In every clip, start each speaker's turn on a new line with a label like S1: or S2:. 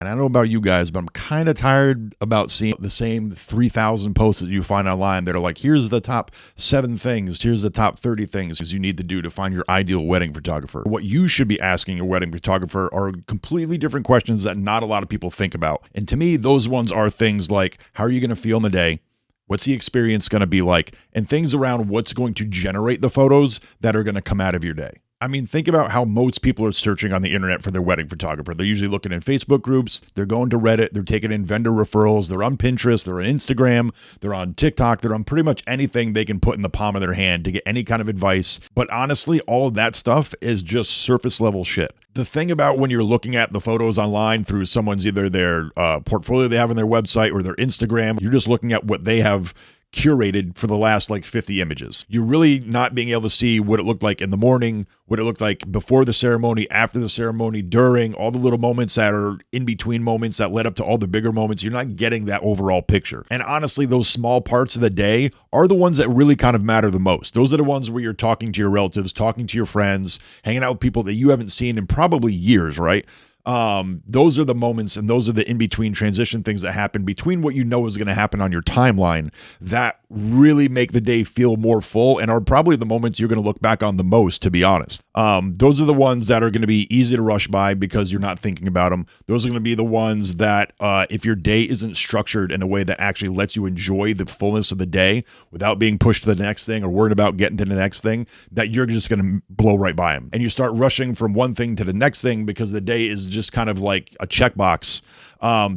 S1: And I don't know about you guys, but I'm kind of tired about seeing the same 3,000 posts that you find online that are like, here's the top 7 things, here's the top 30 things you need to do to find your ideal wedding photographer. What you should be asking your wedding photographer are completely different questions that not a lot of people think about. And to me, those ones are things like, how are you going to feel in the day? What's the experience going to be like? And things around what's going to generate the photos that are going to come out of your day. I mean, think about how most people are searching on the internet for their wedding photographer. They're usually looking in Facebook groups, they're going to Reddit, they're taking in vendor referrals, they're on Pinterest, they're on Instagram, they're on TikTok, they're on pretty much anything they can put in the palm of their hand to get any kind of advice. But honestly, all of that stuff is just surface level shit. The thing about when you're looking at the photos online through someone's either their portfolio they have on their website or their Instagram, you're just looking at what they have curated for the last like 50 images. You're really not being able to see what it looked like in the morning, what it looked like before the ceremony, after the ceremony, during, all the little moments that are in between moments that led up to all the bigger moments. You're not getting that overall picture. And honestly, those small parts of the day are the ones that really kind of matter the most. Those are the ones where you're talking to your relatives, talking to your friends, hanging out with people that you haven't seen in probably years, right? Those are the moments and those are the in-between transition things that happen between what you know is going to happen on your timeline that really make the day feel more full and are probably the moments you're going to look back on the most, to be honest. Those are the ones that are going to be easy to rush by because you're not thinking about them. Those are going to be the ones that if your day isn't structured in a way that actually lets you enjoy the fullness of the day without being pushed to the next thing or worried about getting to the next thing, that you're just going to blow right by them. And you start rushing from one thing to the next thing because the day is just kind of like a checkbox.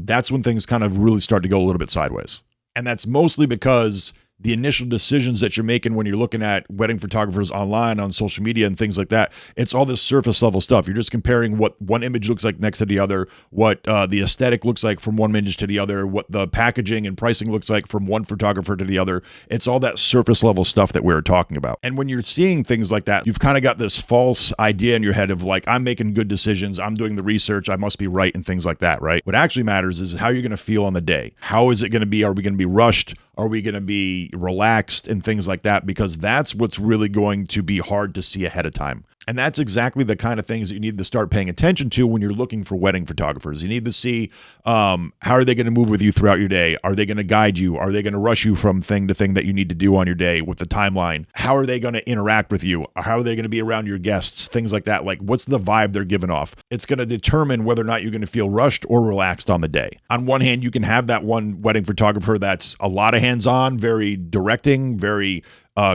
S1: That's when things kind of really start to go a little bit sideways. And that's mostly because the initial decisions that you're making when you're looking at wedding photographers online on social media and things like that, it's all this surface level stuff. You're just comparing what one image looks like next to the other, what the aesthetic looks like from one image to the other, what the packaging and pricing looks like from one photographer to the other. It's all that surface level stuff that we were talking about. And when you're seeing things like that, you've kind of got this false idea in your head of like, I'm making good decisions, I'm doing the research, I must be right, and things like that, right? What actually matters is how you're going to feel on the day. How is it going to be? Are we going to be rushed? Are we going to be relaxed and things like that? Because that's what's really going to be hard to see ahead of time. And that's exactly the kind of things that you need to start paying attention to when you're looking for wedding photographers. You need to see how are they going to move with you throughout your day? Are they going to guide you? Are they going to rush you from thing to thing that you need to do on your day with the timeline? How are they going to interact with you? How are they going to be around your guests? Things like that. Like, what's the vibe they're giving off? It's going to determine whether or not you're going to feel rushed or relaxed on the day. On one hand, you can have that one wedding photographer that's a lot of hands-on, very directing, very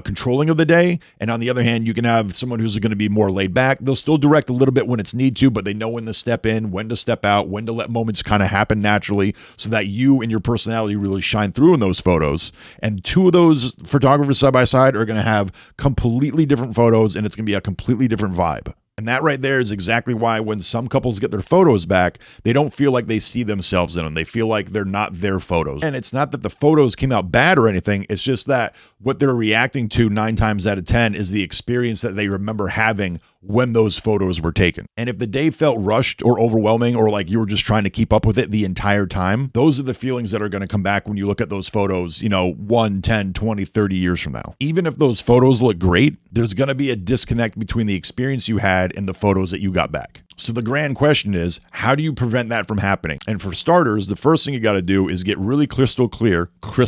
S1: controlling of the day. And on the other hand, you can have someone who's going to be more laid back. They'll still direct a little bit when it's need to, but they know when to step in, when to step out, when to let moments kind of happen naturally so that you and your personality really shine through in those photos. And two of those photographers side by side are going to have completely different photos and it's going to be a completely different vibe. And that right there is exactly why when some couples get their photos back, they don't feel like they see themselves in them. They feel like they're not their photos. And it's not that the photos came out bad or anything. It's just that what they're reacting to 9 times out of 10 is the experience that they remember having when those photos were taken. And if the day felt rushed or overwhelming or like you were just trying to keep up with it the entire time, those are the feelings that are going to come back when you look at those photos, 1, 10, 20, 30 years from now. Even if those photos look great, there's going to be a disconnect between the experience you had and the photos that you got back. So the grand question is, how do you prevent that from happening? And for starters, the first thing you got to do is get really crystal clear on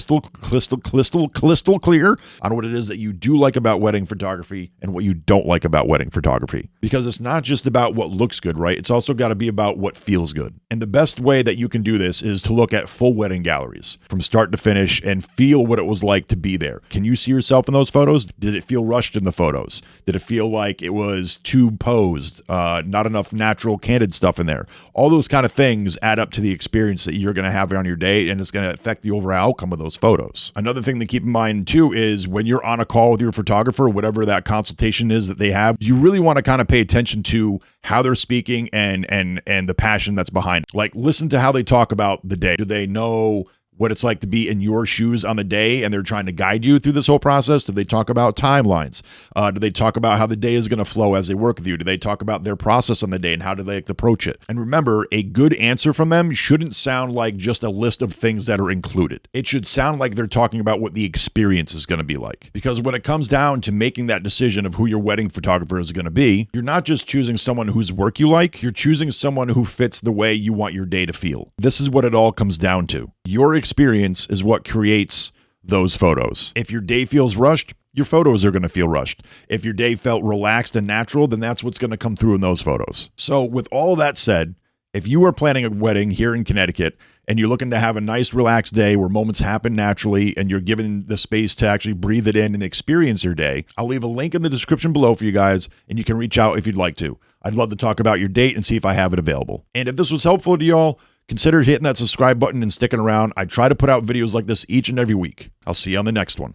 S1: what it is that you do like about wedding photography and what you don't like about wedding photography. Because it's not just about what looks good, right? It's also got to be about what feels good. And the best way that you can do this is to look at full wedding galleries from start to finish and feel what it was like to be there. Can you see yourself in those photos? Did it feel rushed in the photos? Did it feel like it was too posed? Not enough natural, candid stuff in there. All those kind of things add up to the experience that you're going to have on your day, and it's going to affect the overall outcome of those photos. Another thing to keep in mind too is when you're on a call with your photographer, whatever that consultation is that they have, you really want to kind of pay attention to how they're speaking and the passion that's behind it. Like, listen to how they talk about the day. Do they know what it's like to be in your shoes on the day and they're trying to guide you through this whole process? Do they talk about timelines? Do they talk about how the day is going to flow as they work with you? Do they talk about their process on the day and how do they approach it? And remember, a good answer from them shouldn't sound like just a list of things that are included. It should sound like they're talking about what the experience is going to be like. Because when it comes down to making that decision of who your wedding photographer is going to be, you're not just choosing someone whose work you like, you're choosing someone who fits the way you want your day to feel. This is what it all comes down to. Your experience is what creates those photos. If your day feels rushed, your photos are going to feel rushed. If your day felt relaxed and natural, then that's what's going to come through in those photos. So with all of that said, if you are planning a wedding here in Connecticut and you're looking to have a nice relaxed day where moments happen naturally and you're given the space to actually breathe it in and experience your day, I'll leave a link in the description below for you guys and you can reach out if you'd like to. I'd love to talk about your date and see if I have it available. And if this was helpful to y'all, consider hitting that subscribe button and sticking around. I try to put out videos like this each and every week. I'll see you on the next one.